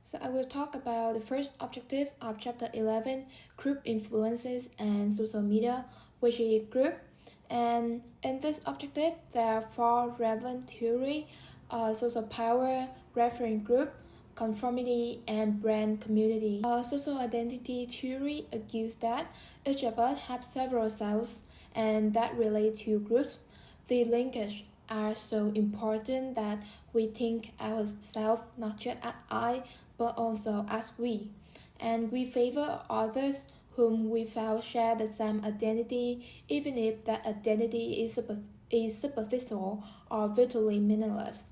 So I will talk about the first objective of chapter 11, group influences and social media, which is group. And in this objective, there are four relevant theory: social power, reference group, conformity, and brand community. Social identity theory argues that each of us have several selves and that relate to groups. The linkage are so important that we think ourselves not just as I, but also as we. And we favor others whom we felt share the same identity, even if that identity is superficial or virtually meaningless.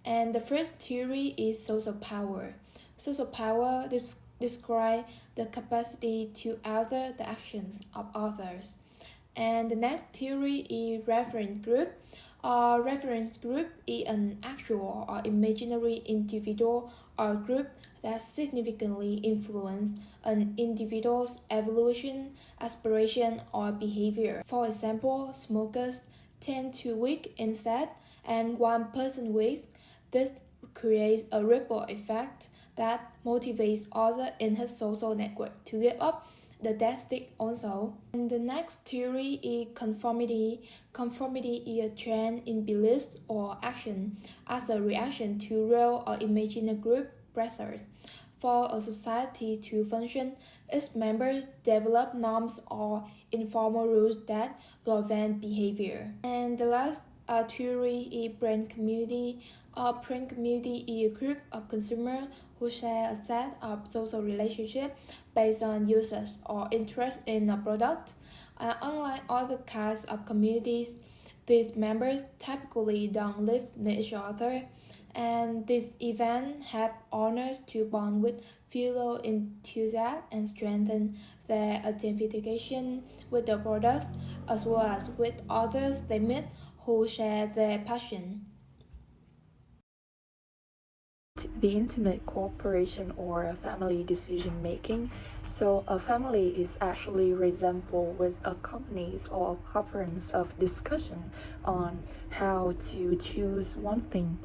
And the first theory is social power. Social power describes the capacity to alter the actions of others. And the next theory is reference group. A reference group is an actual or imaginary individual or group that significantly influence an individual's evolution, aspiration, or behavior. For example, smokers tend to weak inside, and one person weaks. This creates a ripple effect that motivates others in his social network to give up the death stick also. And the next theory is conformity. Conformity is a trend in beliefs or action as a reaction to real or imaginary group pressures. For a society to function, its members develop norms or informal rules that govern behavior. And the last theory is brand community. A brand community is a group of consumers who share a set of social relationships based on usage or interest in a product. Unlike other kinds of communities, these members typically don't live near each other, and these events help owners to bond with fellow enthusiasts and strengthen their identification with the products as well as with others they meet who share their passion. The intimate cooperation or a family decision making. So a family is actually resemble with a companies or a conference of discussion on how to choose one thing.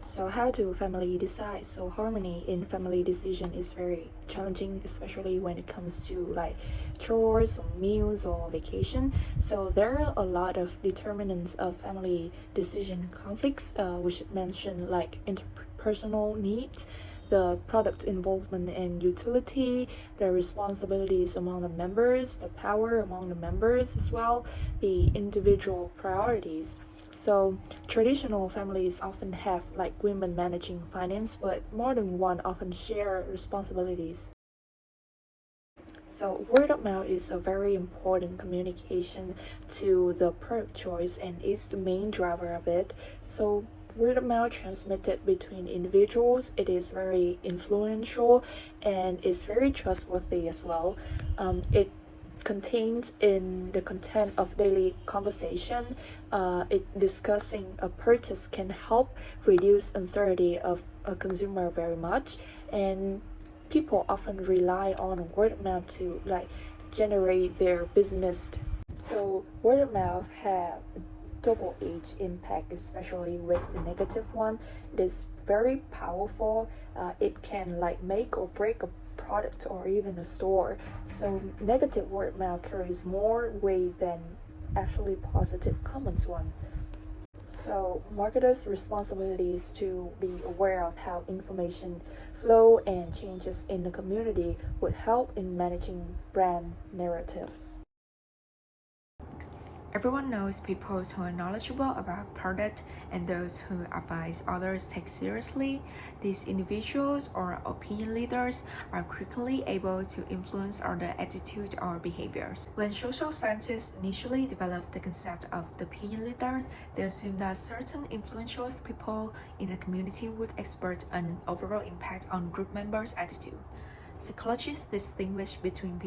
So how do family decide? So harmony in family decision is very challenging, especially when it comes to like chores or meals or vacation. So there are a lot of determinants of family decision conflicts, which mention like interpersonal needs, the product involvement and utility, the responsibilities among the members, the power among the members as well, the individual priorities. So traditional families often have like women managing finance, but more than one often share responsibilities. So word of mouth is a very important communication to the product choice and is the main driver of it. So word of mouth transmitted between individuals, it is very influential and is very trustworthy as well. It contains in the content of daily conversation. It discussing a purchase can help reduce uncertainty of a consumer very much, and people often rely on word of mouth to like generate their business. So word of mouth have double-edged impact, especially with the negative one. It is very powerful. It can like make or break a product or even a store. So negative word of mouth carries more weight than actually positive comments one. So marketers' responsibility is to be aware of how information flow and changes in the community would help in managing brand narratives. Everyone knows people who are knowledgeable about product and those who advise others take seriously. These individuals or opinion leaders are quickly able to influence other attitudes or behaviors. When social scientists initially developed the concept of the opinion leader, they assumed that certain influential people in a community would exert an overall impact on group members' attitude. Psychologists distinguish between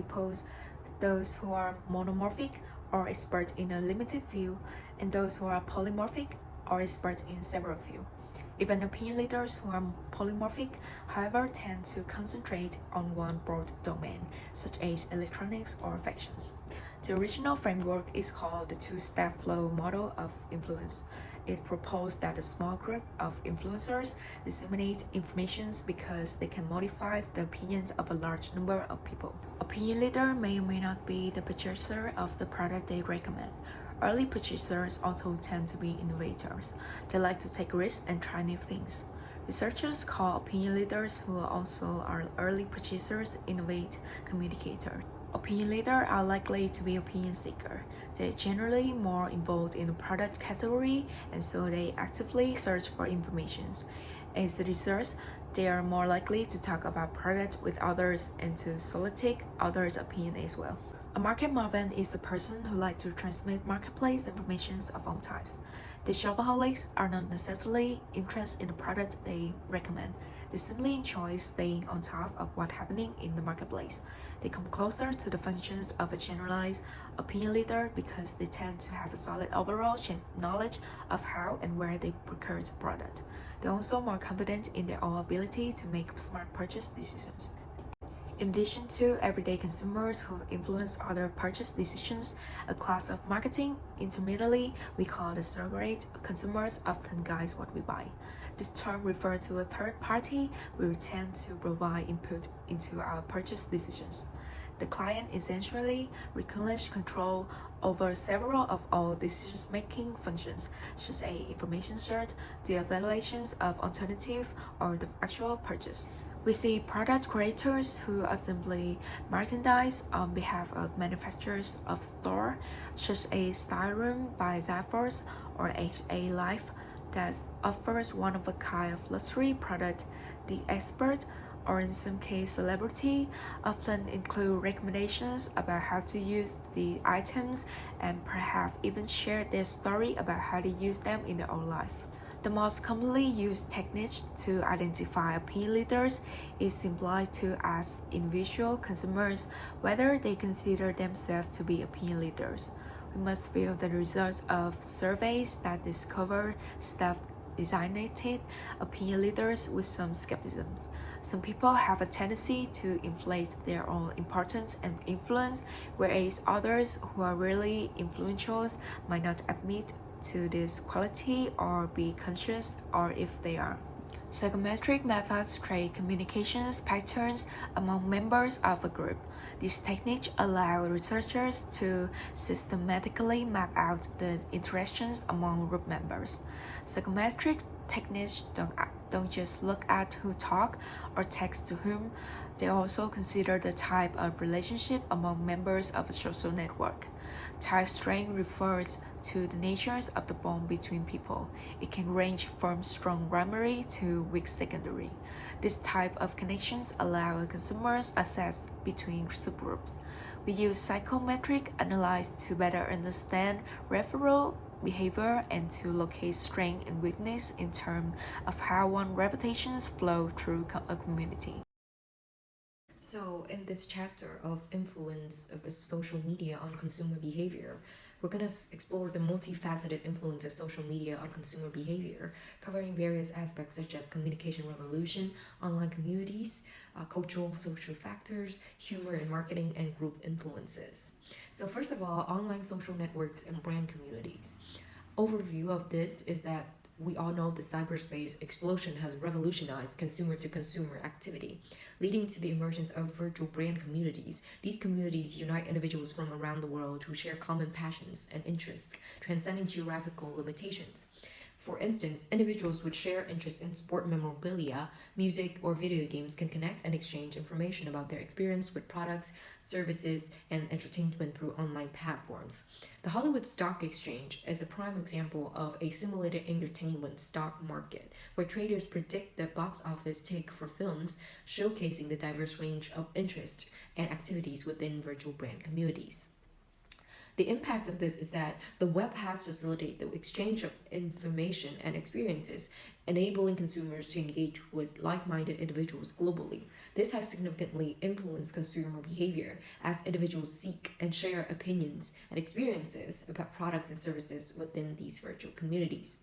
those who are monomorphic or expert in a limited view, and those who are polymorphic or expert in several views. Even opinion leaders who are polymorphic, however, tend to concentrate on one broad domain, such as electronics or factions. The original framework is called the two-step flow model of influence. It proposed that a small group of influencers disseminate information because they can modify the opinions of a large number of people. Opinion leader may or may not be the purchaser of the product they recommend. Early purchasers also tend to be innovators. They like to take risks and try new things. Researchers call opinion leaders who also are early purchasers innovate communicators. Opinion leaders are likely to be opinion seekers. They're generally more involved in the product category, and so they actively search for information. As a result, they are more likely to talk about product with others and to solicit others' opinion as well. A market movement is the person who likes to transmit marketplace information of all types. The shopaholics are not necessarily interested in the product they recommend. They simply enjoy staying on top of what's happening in the marketplace. They come closer to the functions of a generalized opinion leader because they tend to have a solid overall knowledge of how and where they procure the product. They're also more confident in their own ability to make smart purchase decisions. In addition to everyday consumers who influence other purchase decisions, a class of marketing intermediately we call the surrogate consumers often guides what we buy. This term refers to a third party we tend to provide input into our purchase decisions. The client essentially relinquishes control over several of all decision-making functions, such as information search, the evaluations of alternative, or the actual purchase. We see product creators who assembly merchandise on behalf of manufacturers of store, such as Style Room by Zappos or HA Life that offers one-of-a-kind of luxury product. The expert, or in some case celebrity, often include recommendations about how to use the items and perhaps even share their story about how to use them in their own life. The most commonly used technique to identify opinion leaders is simply to ask individual consumers whether they consider themselves to be opinion leaders. We must view the results of surveys that discover self-designated opinion leaders with some skepticism. Some people have a tendency to inflate their own importance and influence, whereas others who are really influential might not admit to this quality or be conscious, or if they are. Psychometric methods trace communications patterns among members of a group. These techniques allow researchers to systematically map out the interactions among group members. Psychometric techniques don't just look at who talk or text to whom, they also consider the type of relationship among members of a social network. Tie strength refers to the natures of the bond between people. It can range from strong primary to weak secondary. This type of connections allow consumers access between subgroups. We use psychometric analysis to better understand referral behavior and to locate strength and weakness in terms of how one's reputations flow through a community. So, in this chapter of influence of social media on consumer behavior, we're going to explore the multifaceted influence of social media on consumer behavior, covering various aspects such as communication revolution, online communities, cultural social factors, humor and marketing, and group influences. So, first of all, online social networks and brand communities. Overview of this is that we all know the cyberspace explosion has revolutionized consumer-to-consumer activity, leading to the emergence of virtual brand communities. These communities unite individuals from around the world who share common passions and interests, transcending geographical limitations. For instance, individuals with shared interests in sport memorabilia, music, or video games can connect and exchange information about their experience with products, services, and entertainment through online platforms. The Hollywood Stock Exchange is a prime example of a simulated entertainment stock market, where traders predict the box office take for films, showcasing the diverse range of interests and activities within virtual brand communities. The impact of this is that the web has facilitated the exchange of information and experiences, enabling consumers to engage with like-minded individuals globally. This has significantly influenced consumer behavior as individuals seek and share opinions and experiences about products and services within these virtual communities.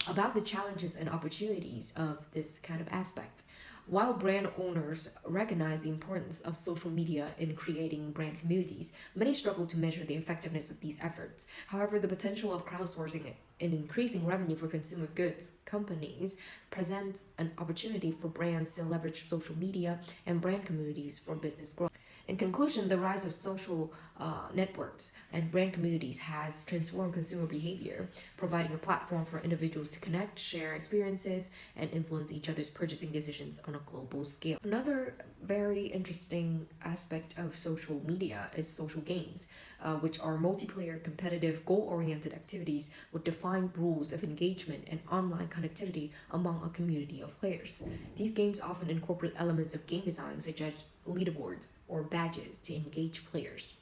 About the challenges and opportunities of this kind of aspect. While brand owners recognize the importance of social media in creating brand communities, many struggle to measure the effectiveness of these efforts. However, the potential of crowdsourcing and increasing revenue for consumer goods companies presents an opportunity for brands to leverage social media and brand communities for business growth. In conclusion, the rise of social networks and brand communities has transformed consumer behavior, providing a platform for individuals to connect, share experiences, and influence each other's purchasing decisions on a global scale. Another very interesting aspect of social media is social games, which are multiplayer, competitive, goal-oriented activities with defined rules of engagement and online connectivity among a community of players. These games often incorporate elements of game design, such as leaderboards or badges to engage players.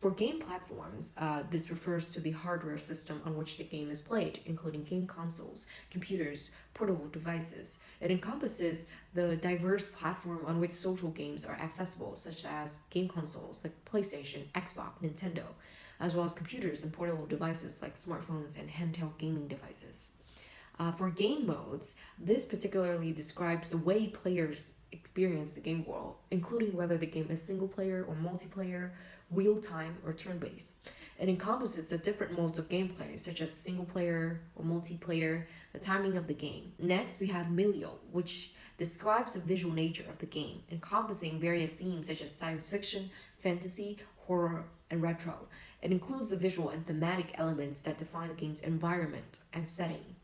For game platforms, this refers to the hardware system on which the game is played, including game consoles, computers, portable devices. It encompasses the diverse platform on which social games are accessible, such as game consoles like PlayStation, Xbox, Nintendo, as well as computers and portable devices like smartphones and handheld gaming devices. For game modes, this particularly describes the way players experience the game world, including whether the game is single player or multiplayer, real time, or turn based. It encompasses the different modes of gameplay, such as single player or multiplayer, the timing of the game. Next, we have Milio, which describes the visual nature of the game, encompassing various themes such as science fiction, fantasy, horror, and retro. It includes the visual and thematic elements that define the game's environment and setting.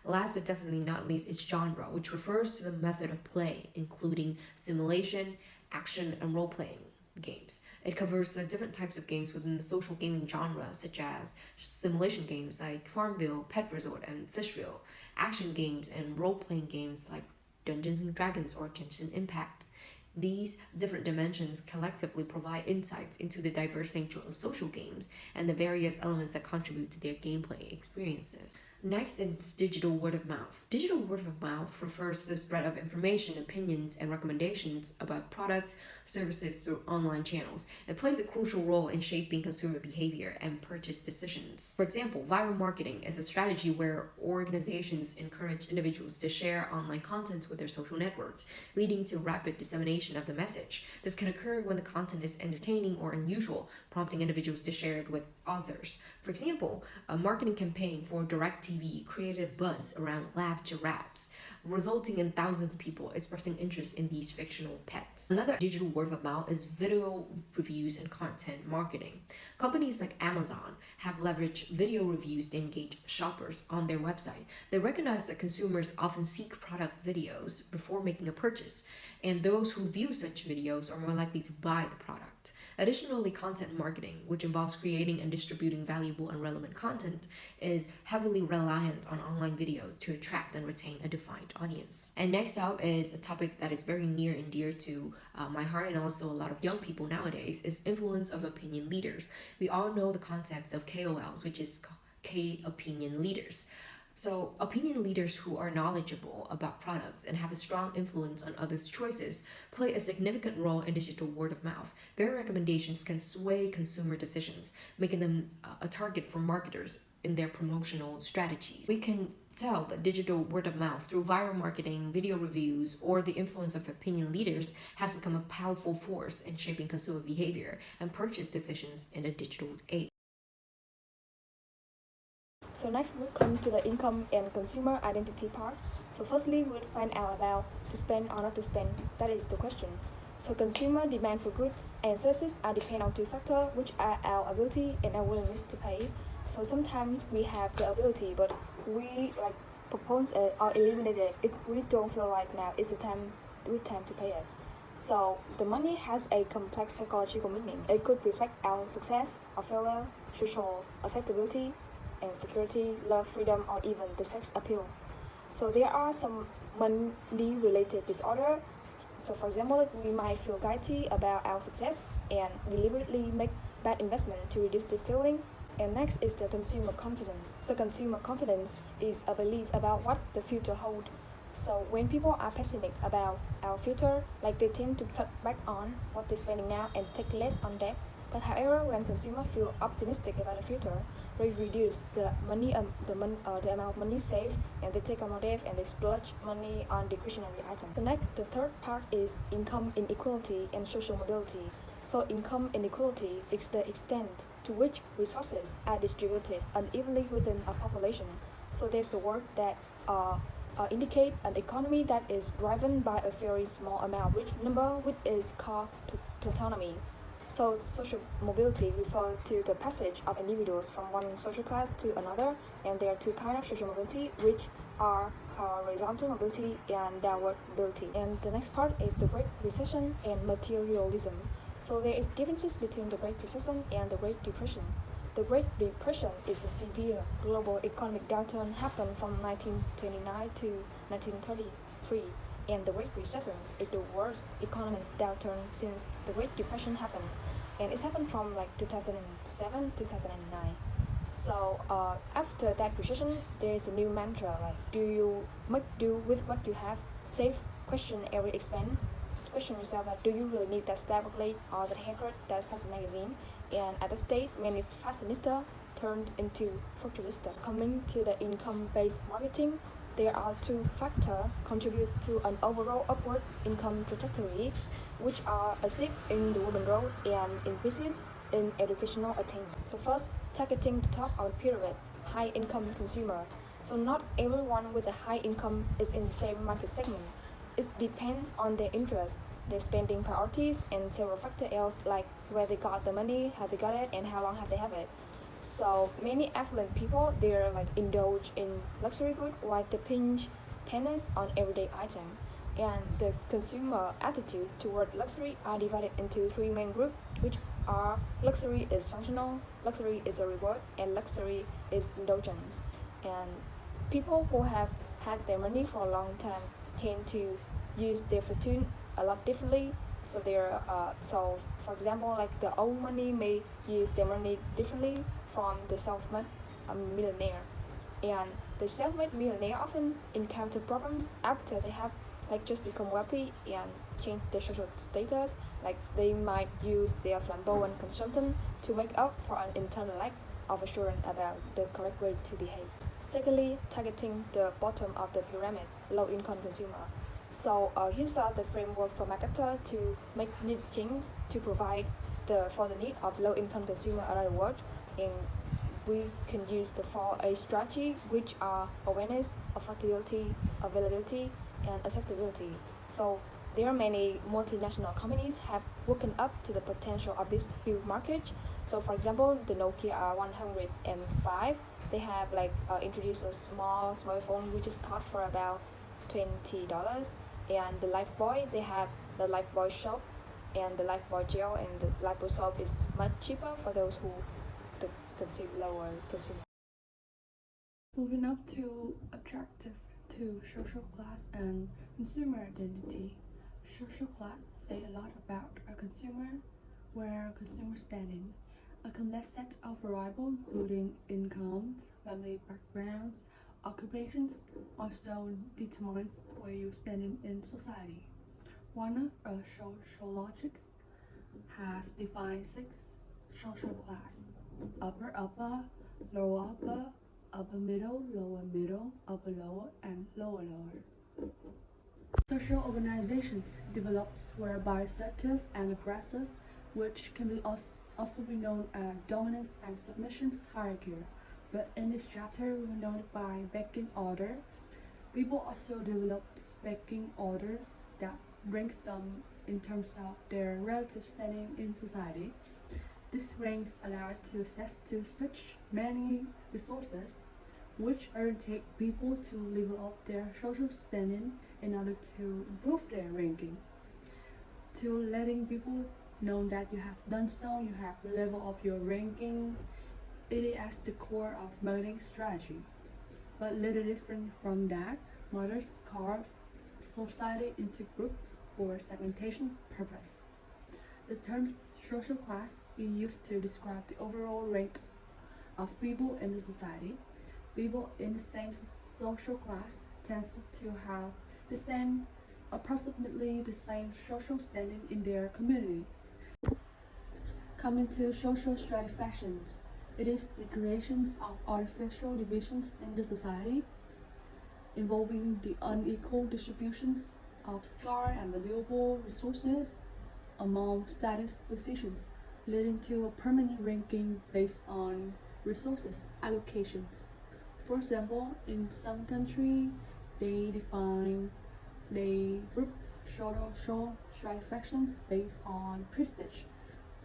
Last but definitely not least is genre, which refers to the method of play, including simulation, action, and role-playing games. It covers the different types of games within the social gaming genre, such as simulation games like Farmville, Pet Resort, and Fishville, action games, and role-playing games like Dungeons and Dragons or Genshin Impact. These different dimensions collectively provide insights into the diverse nature of social games and the various elements that contribute to their gameplay experiences. Next is digital word of mouth. Digital word of mouth refers to the spread of information, opinions, and recommendations about products, services through online channels. It plays a crucial role in shaping consumer behavior and purchase decisions. For example, viral marketing is a strategy where organizations encourage individuals to share online content with their social networks, leading to rapid dissemination of the message. This can occur when the content is entertaining or unusual, prompting individuals to share it with others. For example, a marketing campaign for DirecTV created a buzz around lab giraffes, resulting in thousands of people expressing interest in these fictional pets. Another digital word of mouth is video reviews and content marketing. Companies like Amazon have leveraged video reviews to engage shoppers on their website. They recognize that consumers often seek product videos before making a purchase, and those who view such videos are more likely to buy the product. Additionally, content marketing, which involves creating and distributing valuable and relevant content, is heavily reliant on online videos to attract and retain a defined audience. And next up is a topic that is very near and dear to my heart and also a lot of young people nowadays, is influence of opinion leaders. We all know the concepts of KOLs, which is key opinion leaders. So, opinion leaders who are knowledgeable about products and have a strong influence on others' choices play a significant role in digital word of mouth. Their recommendations can sway consumer decisions, making them a target for marketers in their promotional strategies. We can tell that digital word of mouth through viral marketing, video reviews, or the influence of opinion leaders has become a powerful force in shaping consumer behavior and purchase decisions in a digital age. So next we'll come to the income and consumer identity part. So firstly, we'll find out about to spend or not to spend. That is the question. So consumer demand for goods and services are depend on two factors, which are our ability and our willingness to pay. So sometimes we have the ability, but we propose it or eliminate it if we don't feel like now is the good time to pay it. So the money has a complex psychological meaning. It could reflect our success or failure, social acceptability, and security, love, freedom, or even the sex appeal. So there are some money-related disorder. So for example, we might feel guilty about our success and deliberately make bad investment to reduce the feeling. And next is the consumer confidence. So consumer confidence is a belief about what the future holds. So when people are pessimistic about our future, they tend to cut back on what they're spending now and take less on debt. But however, when consumers feel optimistic about the future, they reduce the the amount of money saved, and they take a motive and they splurge money on discretionary items. So next, the third part is income inequality and social mobility. So income inequality is the extent to which resources are distributed unevenly within a population. So there's the word that indicate an economy that is driven by a very small amount rich number, which is called plutonymy. So social mobility refers to the passage of individuals from one social class to another, and there are two kinds of social mobility, which are horizontal mobility and downward mobility. And the next part is the Great Recession and materialism. So there is differences between the Great Recession and the Great Depression. The Great Depression is a severe global economic downturn happened from 1929 to 1933, and the Great Recession is the worst economic downturn since the Great Depression happened, and it's happened from like 2007 2009. So after that recession, there is a new mantra like, do you make do with what you have? Save question every expense. Question yourself that, do you really need that style booklet or that haircut, that fashion magazine? And at the state, many fashionista turned into futurista. Coming to the income-based marketing, there are two factors contribute to an overall upward income trajectory, which are a shift in the women role and increases in educational attainment. So first, targeting the top of the pyramid, high-income consumer. So not everyone with a high income is in the same market segment. It depends on their interests, their spending priorities, and several factors else like where they got the money, how they got it, and how long have they have it. So many affluent people, they're like indulge in luxury goods while they pinch pennies on everyday item. And the consumer attitude toward luxury are divided into three main groups, which are luxury is functional, luxury is a reward, and luxury is indulgence. And people who have had their money for a long time tend to use their fortune a lot differently. So so for example, like the old money may use their money differently from the self-made millionaire, and the self-made millionaire often encounter problems after they have like just become wealthy and change their social status. Like they might use their flamboyant consumption to make up for an internal lack of assurance about the correct way to behave. Secondly, targeting the bottom of the pyramid, low-income consumer. So here's the framework for marketer to make need change to provide for the need of low-income consumer around the world, and we can use the 4A strategy, which are awareness, affordability, availability, and acceptability. So there are many multinational companies have woken up to the potential of this huge market. So for example, the Nokia 105, they have like introduced a small smartphone which is cost for about $20, and the Lifebuoy, they have the Lifebuoy soap and the Lifebuoy gel, and the Lifebuoy soap is much cheaper for those who consume lower consumer. Moving up to attractive to social class and consumer identity. Social class say a lot about a consumer, where consumers stand in. A complex set of variables including incomes, family backgrounds, occupations also determines where you stand in society. One sociologists has defined six social class: upper, lower, upper middle, lower, and lower. Social organizations developed were assertive and aggressive, which can also be known as dominance and submission hierarchy. But in this chapter, we know by pecking order. People also developed pecking orders that ranks them in terms of their relative standing in society. This ranks allowed to access to such many resources, which take people to level up their social standing in order to improve their ranking. To letting people know that you have done so, you have leveled up your ranking. It is at the core of marketing strategy. But little different from that, marketers carve society into groups for segmentation purpose. The term social class is used to describe the overall rank of people in the society. People in the same social class tends to have approximately the same social standing in their community. Coming to social stratifications, It is the creations of artificial divisions in the society, involving the unequal distributions of scarce and valuable resources among status positions, leading to a permanent ranking based on resources allocations. For example, in some countries, they group social stratifications based on prestige,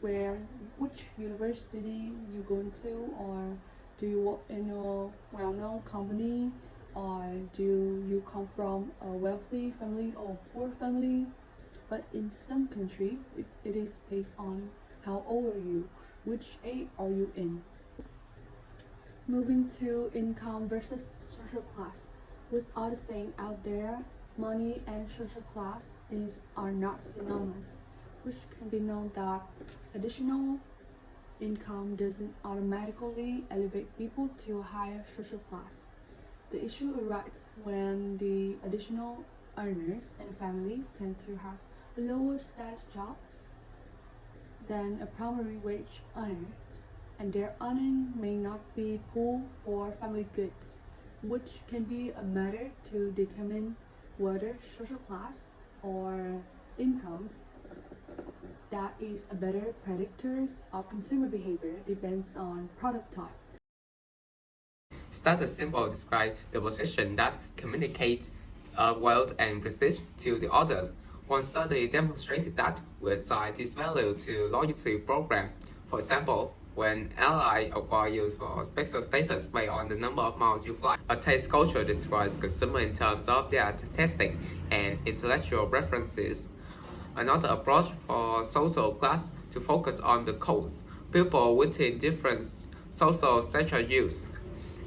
where which university you going to, or do you work in a well-known company, or do you come from a wealthy family or poor family. But in some country, it is based on how old are you, which age are you in. Moving to income versus social class. With all the saying out there, money and social class are not synonymous, which can be known that additional income doesn't automatically elevate people to a higher social class. The issue arises when the additional earners in a family tend to have lower status jobs than a primary wage earner, and their earning may not be pooled for family goods, which can be a matter to determine whether social class or incomes that is a better predictor of consumer behavior depends on product type. Status symbol describe the position that communicates wealth and prestige to the others. One study demonstrated that we assign this value to loyalty program. For example, when ally acquire you for special status based on the number of miles you fly. A taste culture describes consumer in terms of their tasting and intellectual preferences. Another approach for social class to focus on the codes people within different social stature use.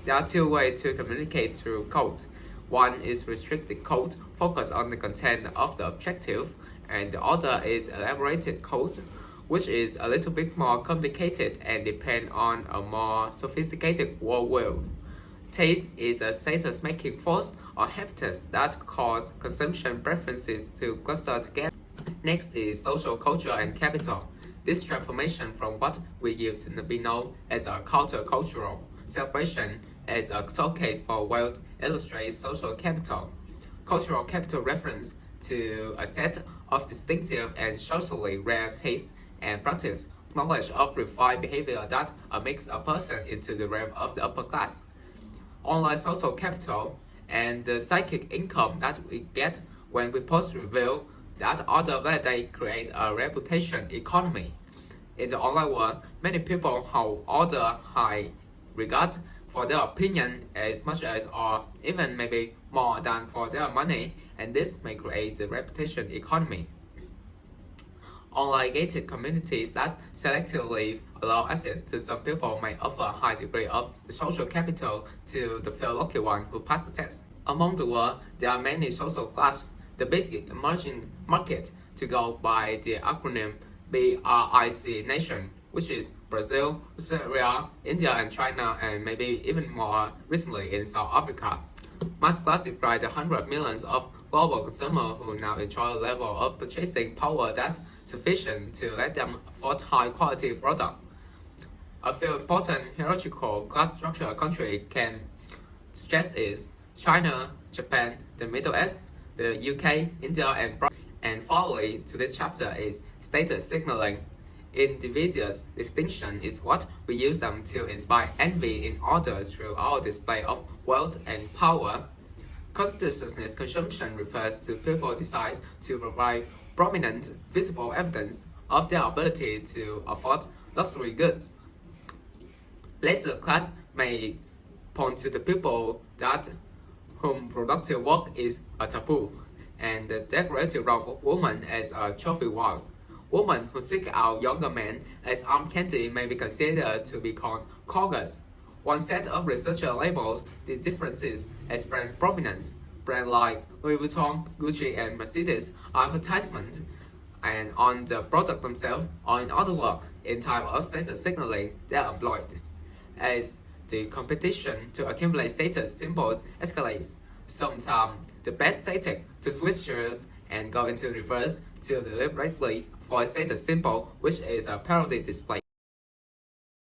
There are two ways to communicate through code. One is restricted code, focused on the content of the objective, and the other is elaborated code, which is a little bit more complicated and depend on a more sophisticated worldview. Taste is a status-making force or habitus that cause consumption preferences to cluster together. Next is social culture and capital. This transformation from what we used to be known as a countercultural celebration as a showcase for wealth illustrates social capital. Cultural capital reference to a set of distinctive and socially rare tastes and practice, knowledge of refined behavior that makes a person into the realm of the upper class. Online social capital and the psychic income that we get when we post reveal that other validate create a reputation economy. In the online world, many people hold other high regard for their opinion as much as or even maybe more than for their money, and this may create the reputation economy. Online gated communities that selectively allow access to some people may offer a high degree of the social capital to the few lucky ones who pass the test. Among the world, there are many social classes. The basic emerging market, to go by the acronym BRIC nation, which is Brazil, Syria, India, and China, and maybe even more recently in South Africa. Mass classify the 100 millions of global consumers who now enjoy a level of purchasing power that's sufficient to let them afford high-quality products. A few important hierarchical class structure a country can suggest is China, Japan, the Middle East, the UK, India, and Brazil. And finally, to this chapter is status signaling. Individuals' distinction is what we use them to inspire envy in others through our display of wealth and power. Conspicuous consumption refers to people's desire to provide prominent, visible evidence of their ability to afford luxury goods. Lesser class may point to the people that whom productive work is a taboo, and the decorative role of women as a trophy wife. Women who seek out younger men as arm candy may be considered to be called cougars. One set of researcher labels the differences as brand prominence. Brands like Louis Vuitton, Gucci, and Mercedes are advertisement and on the product themselves, or in other words, in type of status signaling they are employed. As the competition to accumulate status symbols escalates, sometimes the best tactic to switch gears and go into reverse to deliberately for a status symbol, which is a parody display.